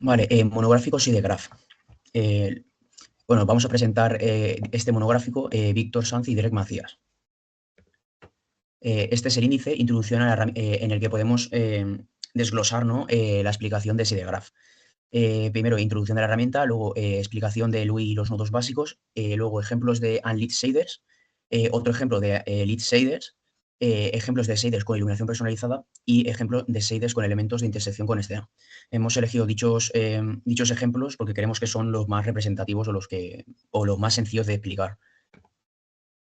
Vale, monográfico SIDEGRAPH. Bueno, vamos a presentar este monográfico, Víctor Sanz y Derek Macías. Este es el índice, introducción en el que podemos desglosar, ¿no? La explicación de SIDEGRAPH. Primero, introducción de la herramienta, luego explicación de LUI y los nodos básicos, luego ejemplos de unlit shaders, otro ejemplo de lit shaders, ejemplos de shaders con iluminación personalizada y ejemplos de shaders con elementos de intersección con escena. Hemos elegido dichos ejemplos porque creemos que son los más representativos o los más sencillos de explicar.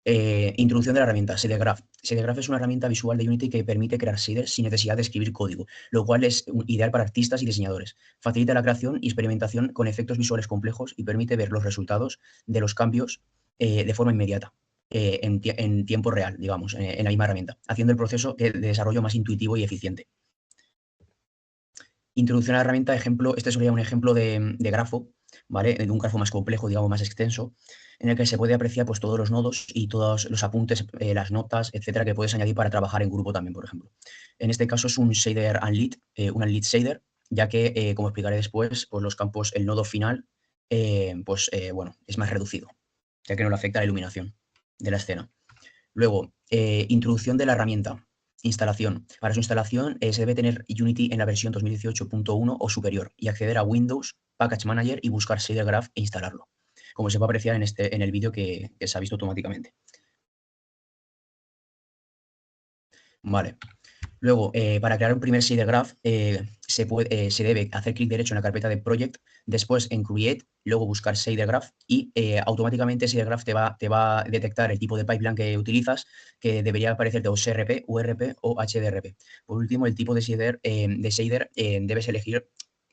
Introducción de la herramienta, SideGraph. SideGraph es una herramienta visual de Unity que permite crear shaders sin necesidad de escribir código, lo cual es ideal para artistas y diseñadores. Facilita la creación y experimentación con efectos visuales complejos y permite ver los resultados de los cambios de forma inmediata, en tiempo real, digamos, en la misma herramienta, haciendo el proceso de desarrollo más intuitivo y eficiente. Introducción a la herramienta, ejemplo, este sería un ejemplo de grafo, ¿vale? De un grafo más complejo, digamos, más extenso, en el que se puede apreciar pues, todos los nodos y todos los apuntes, las notas, etcétera, que puedes añadir para trabajar en grupo también, por ejemplo. En este caso es un shader unlit, un unlit shader, ya que, como explicaré después, pues los campos, el nodo final, bueno, es más reducido, ya que no le afecta la iluminación de la escena. Luego, introducción de la herramienta. Instalación. Para su instalación se debe tener Unity en la versión 2018.1 o superior y acceder a Windows, Package Manager y buscar ShaderGraph e instalarlo, como se va a apreciar en el vídeo que se ha visto automáticamente. Vale. Luego, para crear un primer ShaderGraph se debe hacer clic derecho en la carpeta de Project, después en Create, luego buscar ShaderGraph y automáticamente ShaderGraph te va a detectar el tipo de pipeline que utilizas, que debería aparecerte o SRP, URP o HDRP. Por último, el tipo de shader que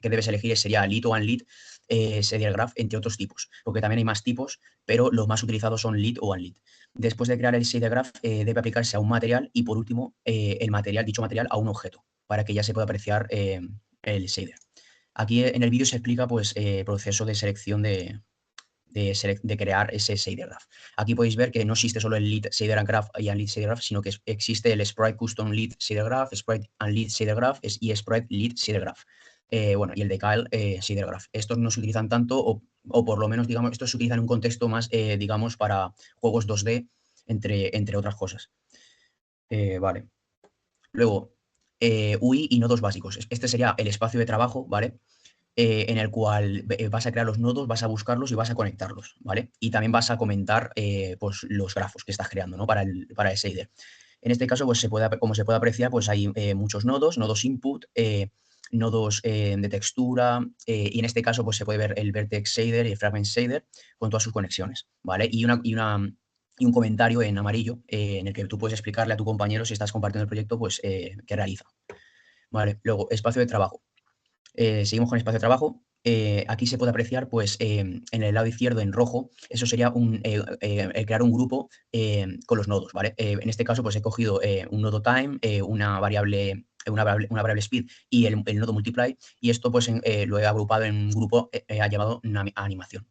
debes elegir sería lit o unlit, ShaderGraph, entre otros tipos, porque también hay más tipos, pero los más utilizados son lit o unlit. Después de crear el ShaderGraph, debe aplicarse a un material y, por último, dicho material a un objeto, para que ya se pueda apreciar el shader. Aquí en el vídeo se explica pues, el proceso de selección de crear ese shader graph. Aquí podéis ver que no existe solo el lead shader graph y unlit shader graph, sino que existe el sprite custom lead shader graph, sprite unlit shader graph y sprite lead shader graph. Bueno, y el decal shader graph. Estos no se utilizan tanto, o por lo menos, digamos, estos se utilizan en un contexto más, digamos, para juegos 2D, entre otras cosas. Vale. Luego, UI y nodos básicos. Este sería el espacio de trabajo, ¿vale? En el cual vas a crear los nodos, vas a buscarlos y vas a conectarlos, ¿vale? Y también vas a comentar pues, los grafos que estás creando, ¿no? Para el shader. En este caso, pues como se puede apreciar, pues hay muchos nodos input, nodos de textura, y en este caso pues se puede ver el vertex shader y el fragment shader con todas sus conexiones, ¿vale? Y un comentario en amarillo en el que tú puedes explicarle a tu compañero si estás compartiendo el proyecto, pues qué realiza, ¿vale? Luego, espacio de trabajo. Seguimos con espacio de trabajo. Aquí se puede apreciar, pues, en el lado izquierdo, en rojo, eso sería el crear un grupo con los nodos, ¿vale? En este caso, pues he cogido un nodo time, una variable speed y el nodo multiply, y esto pues lo he agrupado en un grupo llamado animación.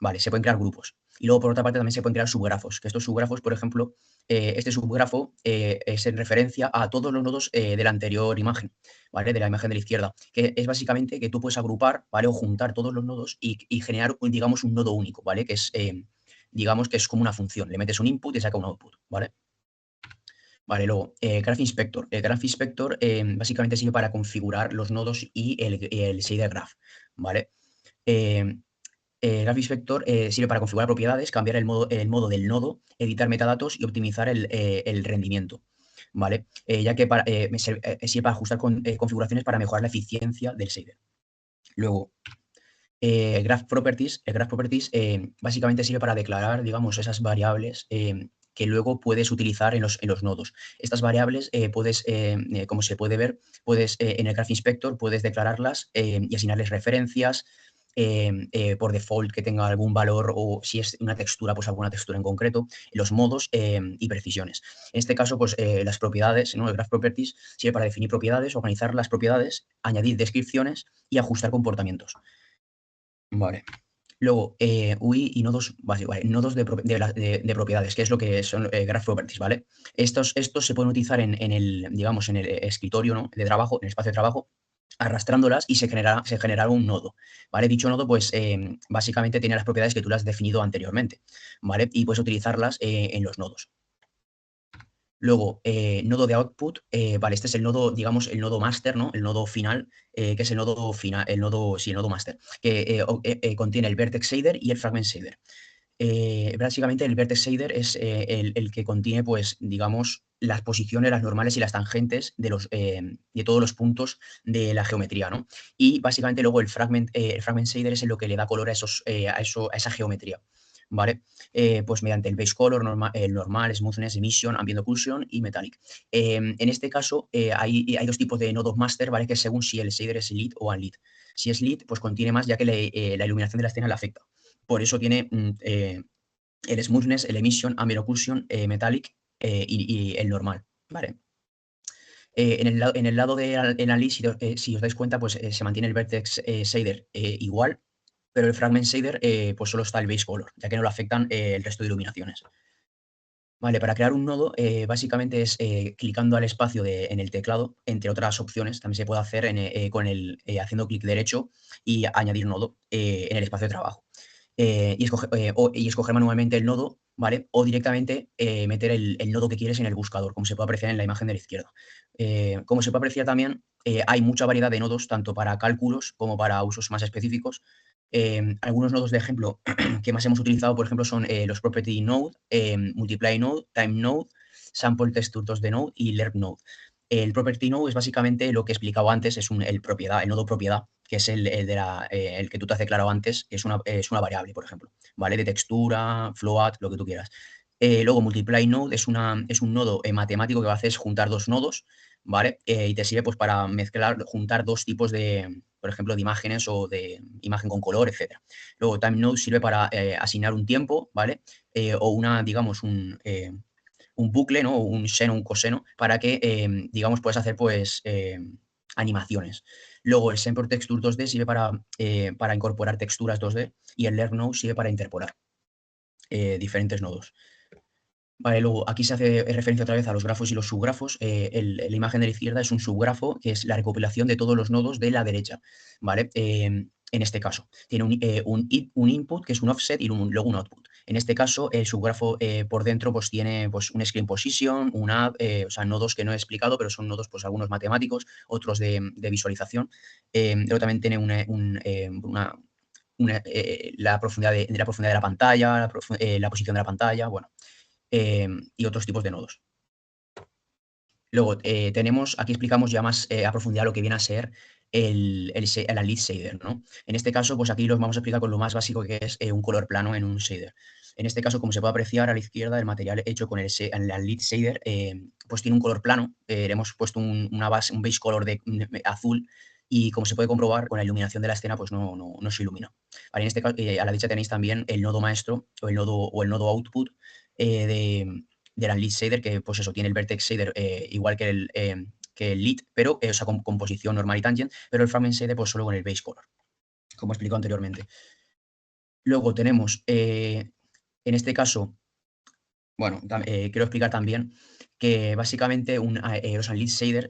Vale, se pueden crear grupos. Y luego, por otra parte, también se pueden crear subgrafos, que estos subgrafos, por ejemplo, este subgrafo es en referencia a todos los nodos de la anterior imagen, ¿vale? De la imagen de la izquierda, que es básicamente que tú puedes agrupar, ¿vale? O juntar todos los nodos y generar, digamos, un nodo único, ¿vale? Que es, digamos, que es como una función. Le metes un input y saca un output, ¿vale? Vale, luego, Graph Inspector. El Graph Inspector básicamente sirve para configurar los nodos y el shader graph, ¿vale? Eh, Graph Inspector sirve para configurar propiedades, cambiar el modo del nodo, editar metadatos y optimizar el rendimiento, ¿vale? Ya que sirve para ajustar configuraciones para mejorar la eficiencia del shader. Luego, Graph Properties. El Graph Properties básicamente sirve para declarar, digamos, esas variables que luego puedes utilizar en los nodos. Estas variables como se puede ver, en el Graph Inspector puedes declararlas y asignarles referencias, por default que tenga algún valor, o si es una textura, pues alguna textura en concreto, los modos y precisiones. En este caso, pues las propiedades, ¿no? El Graph Properties sirve para definir propiedades, organizar las propiedades, añadir descripciones y ajustar comportamientos. Vale. Luego, UI y nodos básicos, ¿vale? Nodos de propiedades, que es lo que son Graph Properties, ¿vale? Estos se pueden utilizar digamos, en el escritorio, ¿no? De trabajo, en el espacio de trabajo, arrastrándolas y se generará un nodo, ¿vale? Dicho nodo, pues básicamente tiene las propiedades que tú las has definido anteriormente, ¿vale? Y puedes utilizarlas en los nodos. Luego, nodo de output, vale, este es el nodo, digamos, el nodo master, ¿no? El nodo final, que es el nodo final, sí, el nodo master, que contiene el vertex shader y el fragment shader. Básicamente el vertex shader es el que contiene, pues, digamos, las posiciones, las normales y las tangentes de todos los puntos de la geometría, ¿no? Y básicamente luego el fragment shader es lo que le da color a esa geometría, ¿vale? Pues mediante el base color, el normal, smoothness, emission, ambient occlusion y metallic. En este caso hay dos tipos de nodos master, ¿vale? Que según si el shader es lit o unlit. Si es lit, pues contiene más ya que la iluminación de la escena le afecta. Por eso tiene el smoothness, el emission, ambient occlusion, metallic y el normal, ¿vale? En el lado de Analysis, si os dais cuenta, pues se mantiene el vertex shader igual, pero el fragment shader pues solo está el base color, ya que no lo afectan el resto de iluminaciones. Vale, para crear un nodo, básicamente es clicando al espacio en el teclado, entre otras opciones, también se puede hacer haciendo clic derecho y añadir nodo en el espacio de trabajo. Y escoger manualmente el nodo, ¿vale? O directamente meter el nodo que quieres en el buscador, como se puede apreciar en la imagen de la izquierda. Como se puede apreciar también, hay mucha variedad de nodos, tanto para cálculos como para usos más específicos. Algunos nodos de ejemplo que más hemos utilizado, por ejemplo, son los Property Node, Multiply Node, Time Node, Sample Texture 2D Node y Lerp Node. El Property Node es básicamente lo que he explicado antes, es el nodo propiedad, que es el que tú te has declarado antes, que es una variable, por ejemplo, ¿vale? De textura, float, lo que tú quieras. Luego, Multiply Node es un nodo matemático que lo que hace es juntar dos nodos, ¿vale? Y te sirve pues para juntar dos tipos por ejemplo, de imágenes o de imagen con color, etc. Luego, Time Node sirve para asignar un tiempo, ¿vale? O digamos, un bucle, ¿no? Un seno, un coseno, para que, digamos, puedas hacer, pues, animaciones. Luego, el Sample Texture 2D sirve para incorporar texturas 2D y el Learn Node sirve para interpolar diferentes nodos. Vale, luego aquí se hace referencia otra vez a los grafos y los subgrafos. La imagen de la izquierda es un subgrafo, que es la recopilación de todos los nodos de la derecha, ¿vale? En este caso, tiene un input, que es un offset, y luego un output. En este caso, el subgrafo por dentro pues, tiene pues, un screen position, un add, o sea, nodos que no he explicado, pero son nodos, pues algunos matemáticos, otros de visualización. Luego también tiene la profundidad de la pantalla, la posición de la pantalla, bueno, y otros tipos de nodos. Luego, aquí explicamos ya más a profundidad lo que viene a ser el Analysis Shader, ¿no? En este caso, pues aquí los vamos a explicar con lo más básico, que es un color plano en un shader. En este caso, como se puede apreciar a la izquierda, el material hecho con el Analysis Shader, pues tiene un color plano. Le hemos puesto un base color de azul, y como se puede comprobar, con la iluminación de la escena, pues no se ilumina. Vale, en este caso, a la derecha tenéis también el nodo maestro o el nodo output del Unleash Shader, que pues eso, tiene el Vertex Shader igual que el Lead, pero o sea, con composición normal y tangent, pero el Fragment Shader pues solo con el Base Color, como explico anteriormente. Luego tenemos, en este caso, bueno, quiero explicar también que básicamente los Unleash Shader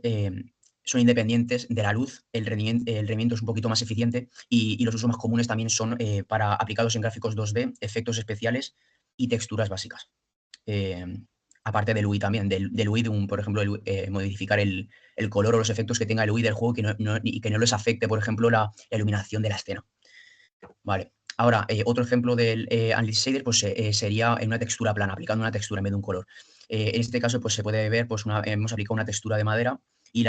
son independientes de la luz, el rendimiento es un poquito más eficiente y los usos más comunes también son para aplicados en gráficos 2D, efectos especiales y texturas básicas. Eh, Aparte del UI también, del UI, por ejemplo, modificar el color o los efectos que tenga el UI del juego y que no les afecte, por ejemplo, la iluminación de la escena. Vale. Ahora, otro ejemplo del Unleash Shader pues, sería en una textura plana, aplicando una textura en vez de un color. En este caso, pues se puede ver, pues hemos aplicado una textura de madera y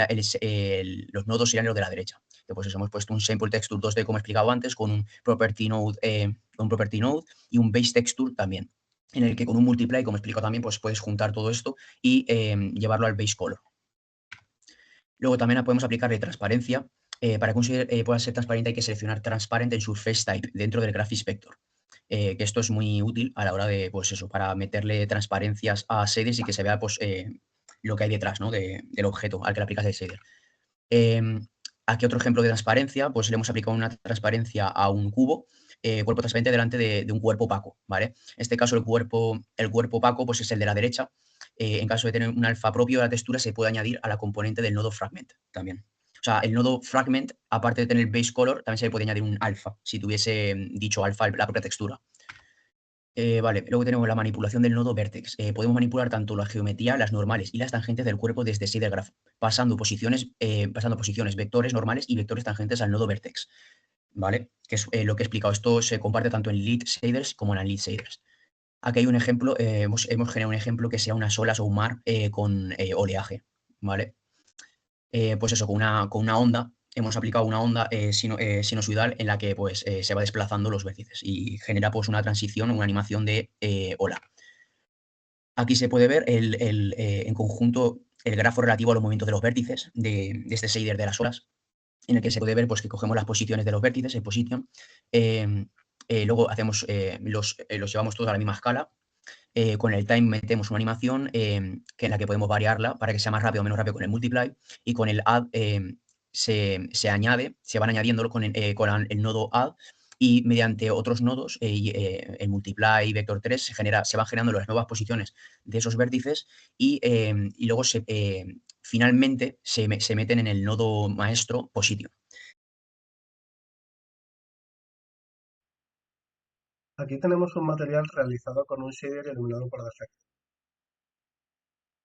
los nodos serían los de la derecha. Pues eso, hemos puesto un Sample Texture 2D, como he explicado antes, con un Property Node, y un Base Texture también, en el que con un Multiply, como he explicado también, pues puedes juntar todo esto y llevarlo al Base Color. Luego también podemos aplicarle transparencia. Para que pueda ser transparente hay que seleccionar Transparent en Surface Type dentro del Graph Inspector. Que esto es muy útil a la hora de, pues eso, para meterle transparencias a shaders y que se vea pues, lo que hay detrás, ¿no? Del objeto al que le aplicas el shader. Aquí otro ejemplo de transparencia, pues le hemos aplicado una transparencia a un cubo, cuerpo transparente delante de un cuerpo opaco, ¿vale? En este caso el cuerpo opaco pues es el de la derecha. En caso de tener un alfa propio de la textura se puede añadir a la componente del nodo fragment también. O sea, el nodo fragment, aparte de tener base color, también se le puede añadir un alfa, si tuviese dicho alfa la propia textura. Vale, luego tenemos la manipulación del nodo vertex. Podemos manipular tanto la geometría, las normales y las tangentes del cuerpo desde shader graph, pasando posiciones vectores normales y vectores tangentes al nodo vertex. ¿Vale? Que es lo que he explicado. Esto se comparte tanto en lead shaders como en unlead shaders. Aquí hay un ejemplo, hemos generado un ejemplo que sea unas olas o un mar con oleaje, ¿vale? Pues eso, con una onda, hemos aplicado una onda sinusoidal en la que pues, se va desplazando los vértices y genera pues, una transición, una animación de ola. Aquí se puede ver en conjunto el grafo relativo a los movimientos de los vértices de este shader de las olas, en el que se puede ver pues, que cogemos las posiciones de los vértices, en position, luego los llevamos todos a la misma escala. Con el time metemos una animación que en la que podemos variarla para que sea más rápido o menos rápido con el multiply, y con el add se van añadiendo con el nodo add, y mediante otros nodos, el multiply vector 3 se van generando las nuevas posiciones de esos vértices, y luego finalmente se meten en el nodo maestro position. Aquí tenemos un material realizado con un shader iluminado por defecto.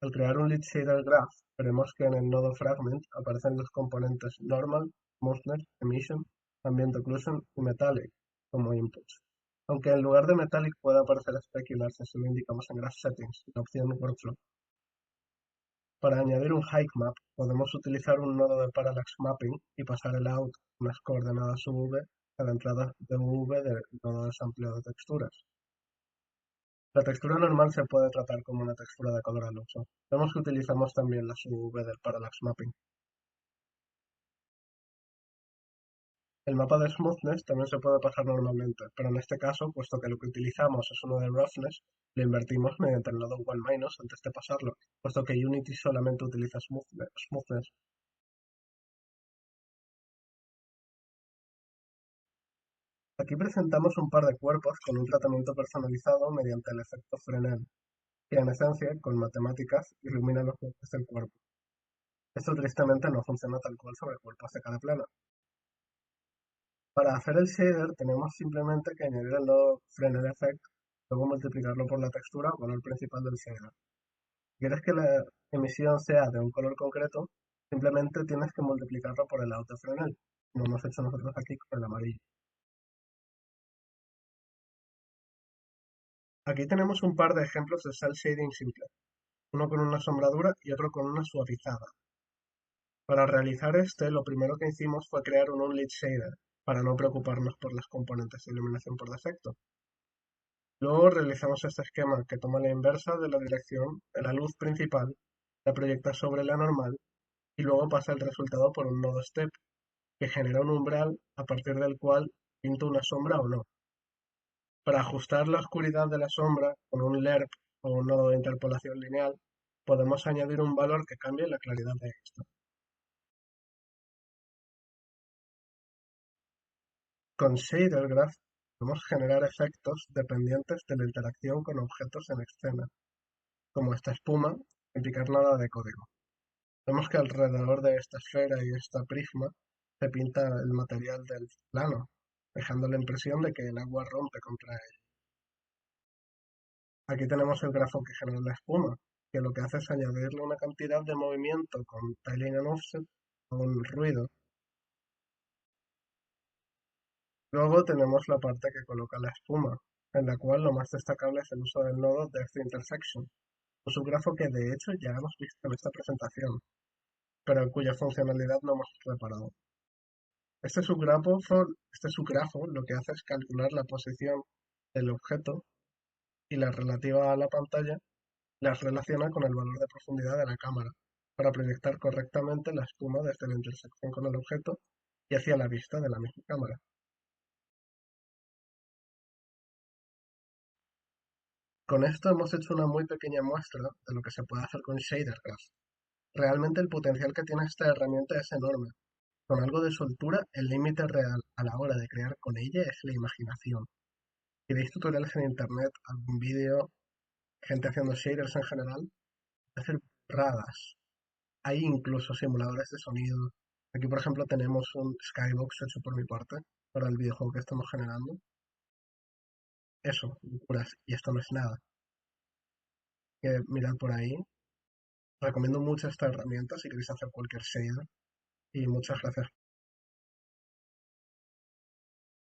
Al crear un lead shader graph, veremos que en el nodo fragment aparecen los componentes normal, smoothness, emission, ambient occlusion y metallic como inputs. Aunque en lugar de metallic puede aparecer specular si así lo indicamos en graph settings, la opción workflow. Para añadir un hike map, podemos utilizar un nodo de parallax mapping y pasar el out unas coordenadas UV a la entrada de UV del nodo de sampleo de texturas. La textura normal se puede tratar como una textura de color al uso. Vemos que utilizamos también la UV del parallax mapping. El mapa de smoothness también se puede pasar normalmente, pero en este caso, puesto que lo que utilizamos es uno de roughness, lo invertimos mediante el nodo 1- antes de pasarlo, puesto que Unity solamente utiliza smoothness. Aquí presentamos un par de cuerpos con un tratamiento personalizado mediante el efecto Fresnel, que en esencia, con matemáticas, ilumina los bordes del cuerpo. Esto tristemente no funciona tal cual sobre cuerpos de cada plano. Para hacer el shader tenemos simplemente que añadir el nodo Fresnel Effect, luego multiplicarlo por la textura o valor principal del shader. Si quieres que la emisión sea de un color concreto, simplemente tienes que multiplicarlo por el out de Fresnel, como hemos hecho nosotros aquí con el amarillo. Aquí tenemos un par de ejemplos de cel shading simple, uno con una sombradura y otro con una suavizada. Para realizar este, lo primero que hicimos fue crear un unlit shader, para no preocuparnos por las componentes de iluminación por defecto. Luego realizamos este esquema que toma la inversa de la dirección de la luz principal, la proyecta sobre la normal y luego pasa el resultado por un nodo step, que genera un umbral a partir del cual pinto una sombra o no. Para ajustar la oscuridad de la sombra con un LERP o un nodo de interpolación lineal, podemos añadir un valor que cambie la claridad de esta. Con Shader Graph podemos generar efectos dependientes de la interacción con objetos en escena, como esta espuma, sin implicar nada de código. Vemos que alrededor de esta esfera y esta prisma se pinta el material del plano, dejando la impresión de que el agua rompe contra él. Aquí tenemos el grafo que genera la espuma, que lo que hace es añadirle una cantidad de movimiento con tiling and offset o un ruido. Luego tenemos la parte que coloca la espuma, en la cual lo más destacable es el uso del nodo Depth Intersection, un subgrafo que de hecho ya hemos visto en esta presentación, pero en cuya funcionalidad no hemos reparado. Este subgrafo lo que hace es calcular la posición del objeto y la relativa a la pantalla las relaciona con el valor de profundidad de la cámara, para proyectar correctamente la espuma desde la intersección con el objeto y hacia la vista de la misma cámara. Con esto hemos hecho una muy pequeña muestra de lo que se puede hacer con Shader Graph. Realmente el potencial que tiene esta herramienta es enorme. Con algo de soltura, el límite real a la hora de crear con ella es la imaginación. Si veis tutoriales en internet, algún vídeo, gente haciendo shaders en general, hacer burradas. Hay incluso simuladores de sonido, Aquí, por ejemplo, tenemos un skybox hecho por mi parte para el videojuego que estamos generando. Eso, locuras. Y esto no es nada. Que mirad por ahí. Recomiendo mucho esta herramienta si queréis hacer cualquier shader. Y muchas gracias